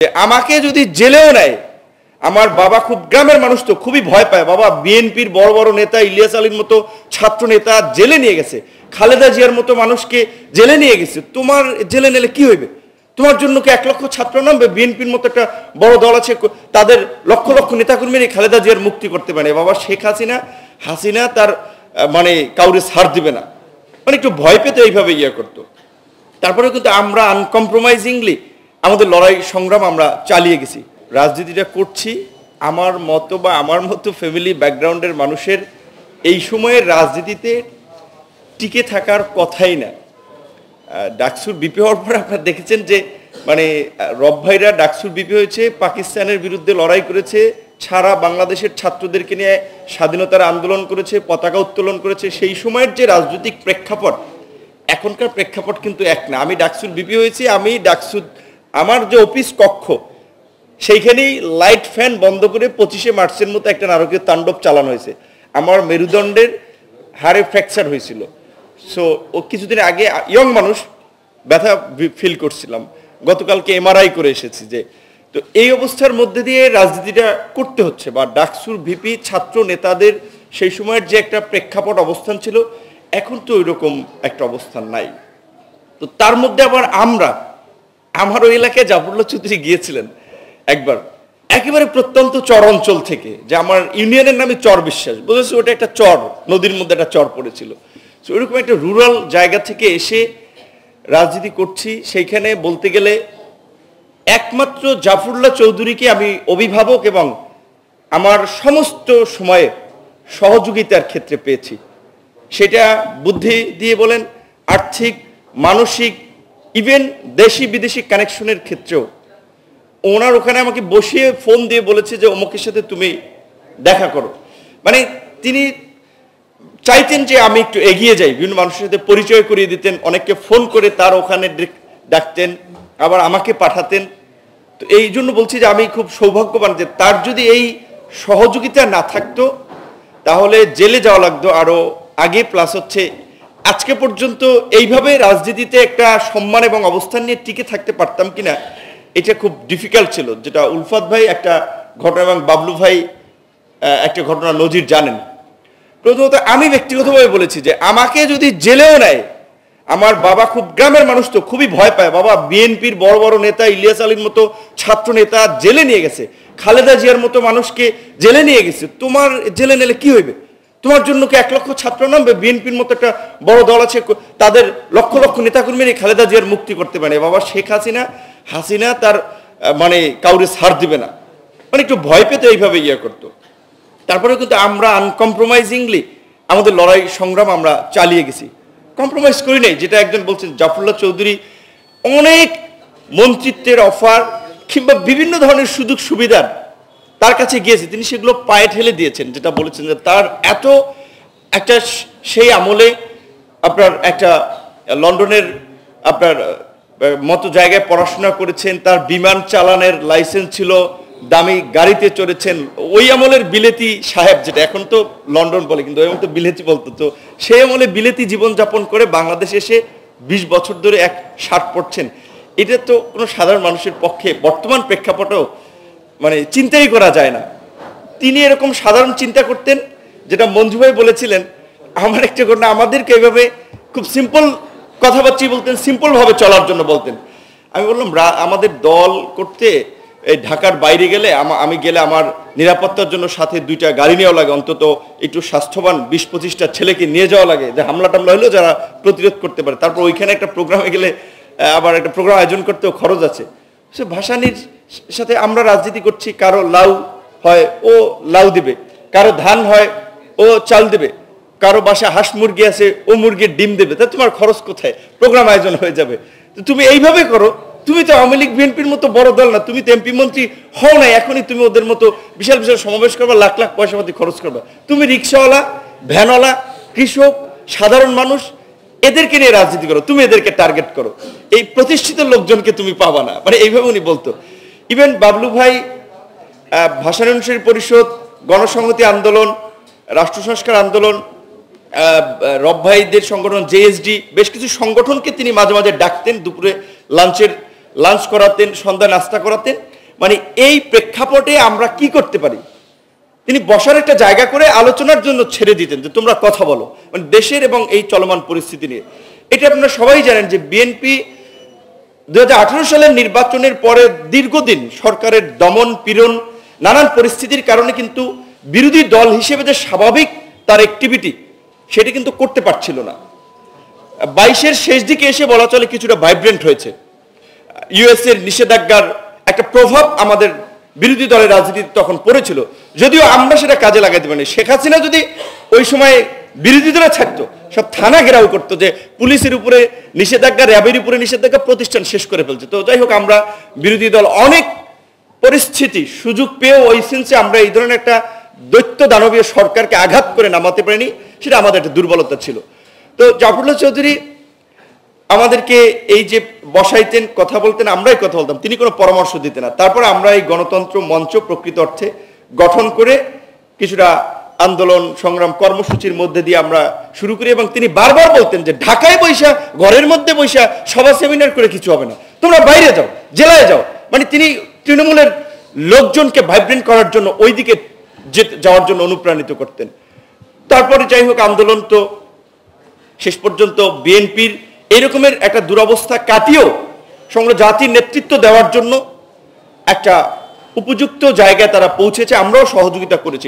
আমাকে যদি জেলেও নেয়, আমার বাবা খুব গ্রামের মানুষ তো খুবই ভয় পায়। বাবা বিএনপির বড় বড় নেতা ইলিয়াস আলীর মতো ছাত্র নেতা জেলে নিয়ে গেছে, খালেদা জিয়ার মতো মানুষকে জেলে নিয়ে গেছে, তোমার জেলে নিলে কি হইবে? তোমার জন্য কি 1 লক্ষ ছাত্র নামবে? বিএনপির মতো একটা বড় দল আছে, তাদের লক্ষ লক্ষ নেতাকর্মী নিয়ে খালেদা জিয়ার মুক্তি করতে পারে। বাবা শেখ হাসিনা তার মানে কাউরে ছাড় দিবে না, মানে একটু ভয় পেতে এইভাবে করতো। তারপরে কিন্তু আমরা আনকম্প্রোমাইজিংলি আমাদের লড়াই সংগ্রাম আমরা চালিয়ে গেছি, রাজনীতিটা করছি। আমার মতো বা আমার মতো ফ্যামিলি ব্যাকগ্রাউন্ডের মানুষের এই সময়ের রাজনীতিতে টিকে থাকার কথাই না। ডাকসুর বিপি হওয়ার পর আপনারা দেখেছেন যে মানে রব ভাইরা ডাকসুর বিপি হয়েছে, পাকিস্তানের বিরুদ্ধে লড়াই করেছে, সারা বাংলাদেশের ছাত্রদেরকে নিয়ে স্বাধীনতার আন্দোলন করেছে, পতাকা উত্তোলন করেছে। সেই সময়ের যে রাজনৈতিক প্রেক্ষাপট, এখনকার প্রেক্ষাপট কিন্তু এক না। আমি ডাকসুর বিপি হয়েছি, আমি ডাকসু আমার যে অফিস কক্ষ সেইখানেই লাইট ফ্যান বন্ধ করে 25শে মার্চের মতো একটা নারকীয় তাণ্ডব চালানো হয়েছে। আমার মেরুদণ্ডের হাড়ে ফ্র্যাকচার হয়েছিল। সো ও কিছুদিন আগে ইয়ং মানুষ ব্যথা ফিল করছিলাম, গতকালকে এমআরআই করে এসেছি যে। তো এই অবস্থার মধ্যে দিয়ে রাজনীতিটা করতে হচ্ছে, বা ডাকসুর ভিপি ছাত্র নেতাদের সেই সময়ের যে একটা প্রেক্ষাপট অবস্থান ছিল, এখন তো ওইরকম একটা অবস্থান নাই। তো তার মধ্যে আবার আমার ওই এলাকায় জাফরুল্লাহ চৌধুরী গিয়েছিলেন একবার, একেবারে প্রত্যন্ত চর অঞ্চল থেকে, যে আমার ইউনিয়নের নামে চর বিশ্বাস, বুঝেছি ওটা একটা চর, নদীর মধ্যে একটা চর পড়েছিল। তো ওইরকম একটা রুরাল জায়গা থেকে এসে রাজনীতি করছি। সেইখানে বলতে গেলে একমাত্র জাফরুল্লাহ চৌধুরীকে আমি অভিভাবক এবং আমার সমস্ত সময়ে সহযোগিতার ক্ষেত্রে পেয়েছি। সেটা বুদ্ধি দিয়ে বলেন, আর্থিক, মানসিক, ইভেন দেশি বিদেশি কানেকশনের ক্ষেত্রেও। ওনার ওখানে আমাকে বসিয়ে ফোন দিয়ে বলেছে যে অমুকের সাথে তুমি দেখা করো। মানে তিনি চাইতেন যে আমি একটু এগিয়ে যাই, বিভিন্ন মানুষের সাথে পরিচয় করিয়ে দিতেন, অনেককে ফোন করে তার ওখানে ডাকতেন, আবার আমাকে পাঠাতেন। তো এই জন্য বলছি যে আমি খুব সৌভাগ্যবান যে তার যদি এই সহযোগিতা না থাকতো তাহলে জেলে যাওয়া লাগতো আরো আগে। প্লাস হচ্ছে আজকে পর্যন্ত এইভাবে রাজনীতিতে একটা সম্মান এবং অবস্থান নিয়ে টিকে থাকতে পারতাম কিনা, এটা খুব ডিফিকাল্ট ছিল। যেটা উলফাত ভাই একটা ঘটনা এবং বাবলু ভাই একটা ঘটনা নজির জানেন। প্রথমত আমি ব্যক্তিগতভাবে বলেছি যে আমাকে যদি জেলেও নেয়, আমার বাবা খুব গ্রামের মানুষ তো খুবই ভয় পায়। বাবা বিএনপির বড় বড় নেতা ইলিয়াস আলীর মতো ছাত্র নেতা জেলে নিয়ে গেছে, খালেদা জিয়ার মতো মানুষকে জেলে নিয়ে গেছে, তোমার জেলে নিলে কি হইবে? তোমার জন্য কি 1 লক্ষ ছাত্র নামবে? বিএনপির মতো একটা বড় দল আছে, তাদের লক্ষ লক্ষ নেতাকর্মী নিয়ে খালেদা জিয়ার মুক্তি করতে পারে। বাবা শেখ হাসিনা তার মানে কাউরে ছাড় দিবে না, মানে একটু ভয় পেতে এইভাবে করতো। তারপরে কিন্তু আমরা আনকম্প্রোমাইজিংলি আমাদের লড়াই সংগ্রাম আমরা চালিয়ে গেছি, কম্প্রোমাইজ করি নাই। যেটা একজন বলছেন জাফরুল্লাহ চৌধুরী অনেক মন্ত্রিত্বের অফার কিংবা বিভিন্ন ধরনের সুযোগ সুবিধার তার কাছে গিয়েছে, তিনি সেগুলো পায়ে ঠেলে দিয়েছেন। যেটা বলেছেন যে তার এত একটা সেই আমলে আপনার একটা লন্ডনের আপনার মতো জায়গায় পড়াশোনা করেছেন, তার বিমান চালানের লাইসেন্স ছিল, দামি গাড়িতে চড়েছেন। ওই আমলের বিলেতি সাহেব, যেটা এখন তো লন্ডন বলে কিন্তু ওই তো বিলেতি বলতো, তো সেই আমলে বিলেতি জীবনযাপন করে বাংলাদেশে এসে 20 বছর ধরে এক শার্ট পরছেন। এটা তো কোনো সাধারণ মানুষের পক্ষে বর্তমান প্রেক্ষাপটেও মানে চিন্তাই করা যায় না। তিনি এরকম সাধারণ চিন্তা করতেন, যেটা মঞ্জু ভাই বলেছিলেন। আমার একটা ঘটনা, আমাদেরকে এইভাবে খুব সিম্পল কথাবার্তা বলতেন, সিম্পলভাবে চলার জন্য বলতেন। আমি বললাম আমাদের দল করতে এই ঢাকার বাইরে গেলে আমি গেলে আমার নিরাপত্তার জন্য সাথে 2টা গাড়ি নেওয়া লাগে, অন্তত একটু স্বাস্থ্যবান 20-25টা ছেলেকে নিয়ে যাওয়া লাগে, যে হামলা টামলা হলেও যারা প্রতিরোধ করতে পারে। তারপর ওইখানে একটা প্রোগ্রামে গেলে আবার একটা প্রোগ্রাম আয়োজন করতেও খরচ আছে। সে ভাসানির সাথে আমরা রাজনীতি করছি, কারো লাউ হয় ও লাউ দিবে, কারো ধান হয় ও চাল দেবে, কারো বাসায় হাঁস মুরগি আছে ও মুরগির ডিম দেবে। তা তোমার খরচ কোথায়? প্রোগ্রাম আয়োজন হয়ে যাবে। তো তুমি এইভাবে করো, তুমি তো আওয়ামী লীগ বিএনপির মতো বড় দল না, তুমি তো এমপি মন্ত্রী হও না, এখনই তুমি ওদের মতো বিশাল বিশাল সমাবেশ করবা, লাখ লাখ পয়সাপাতি খরচ করবা। তুমি রিক্সাওয়ালা, ভ্যানওয়ালা, কৃষক, সাধারণ মানুষ, এদেরকে নিয়ে রাজনীতি করো, তুমি এদেরকে টার্গেট করো, এই প্রতিষ্ঠিত লোকজনকে তুমি পাবা না। মানে এইভাবে উনি বলতো। ইভেন বাবলু ভাই ভাষানী অনুসারী পরিষদ, গণসংহতি আন্দোলন, রাষ্ট্র সংস্কার আন্দোলন, রব ভাইদের সংগঠন জেএসডি, বেশ কিছু সংগঠনকে তিনি মাঝে মাঝে ডাকতেন দুপুরে লাঞ্চের লাঞ্চ করাতেন, সন্ধ্যা নাস্তা করাতেন। মানে এই প্রেক্ষাপটে আমরা কি করতে পারি, তিনি বসার একটা জায়গা করে আলোচনার জন্য ছেড়ে দিতেন যে তোমরা কথা বলো, মানে দেশের এবং এই চলমান পরিস্থিতি নিয়ে। এটা আপনারা সবাই জানেন যে বিএনপি 2018 সালের নির্বাচনের পরে দীর্ঘদিন সরকারের দমন পীড়ন নানান পরিস্থিতির কারণে কিন্তু বিরোধী দল হিসেবে যে স্বাভাবিক তার অ্যাক্টিভিটি সেটা কিন্তু করতে পারছিল না। 22-এর শেষ দিকে এসে বলা চলে কিছুটা ভাইব্রেন্ট হয়েছে। ইউএসএর নিষেধাজ্ঞার একটা প্রভাব আমাদের বিরোধী দলের রাজনীতিতে তখন পড়েছিল, যদিও আমরা সেটা কাজে লাগাইতে পারিনি। শেখ হাসিনা যদি ওই সময় বিরোধী দলে থাকতো, সব থানা ঘেরাও করতো যে পুলিশের উপরে নিষেধাজ্ঞা, র্যাবের উপরে নিষেধাজ্ঞা, প্রতিষ্ঠান শেষ করে ফেলছে। তো যাই হোক, আমরা বিরোধী দল অনেক পরিস্থিতি সুযোগ পেয়েও ওই সেন্সে আমরা এই ধরনের একটা দৈত্য দানবীয় সরকারকে আঘাত করে নামাতে পারিনি, সেটা আমাদের একটা দুর্বলতা ছিল। তো জাফরুল্লাহ চৌধুরী আমাদেরকে এই যে বসাইতেন, কথা বলতেন, আমরাই কথা বলতাম, তিনি কোনো পরামর্শ দিতেন না। তারপরে আমরা এই গণতন্ত্র মঞ্চ প্রকৃত অর্থে গঠন করে কিছুটা আন্দোলন সংগ্রাম কর্মসূচির মধ্যে দিয়ে আমরা শুরু করি, এবং তিনি বারবার বলতেন যে ঢাকায় বৈশা, ঘরের মধ্যে বৈশা সভা সেমিনার করে কিছু হবে না, তোমরা বাইরে যাও, জেলায় যাও। মানে তিনি তৃণমূলের লোকজনকে ভাইব্রেন্ট করার জন্য ওই দিকে যাওয়ার জন্য অনুপ্রাণিত করতেন। তারপরে যাই হোক, আন্দোলন তো শেষ পর্যন্ত বিএনপির এরকমের একটা দুরবস্থা কাটিয়েও সমগ্র জাতির নেতৃত্ব দেওয়ার জন্য একটা উপযুক্ত জায়গায় তারা পৌঁছেছে, আমরাও সহযোগিতা করেছি।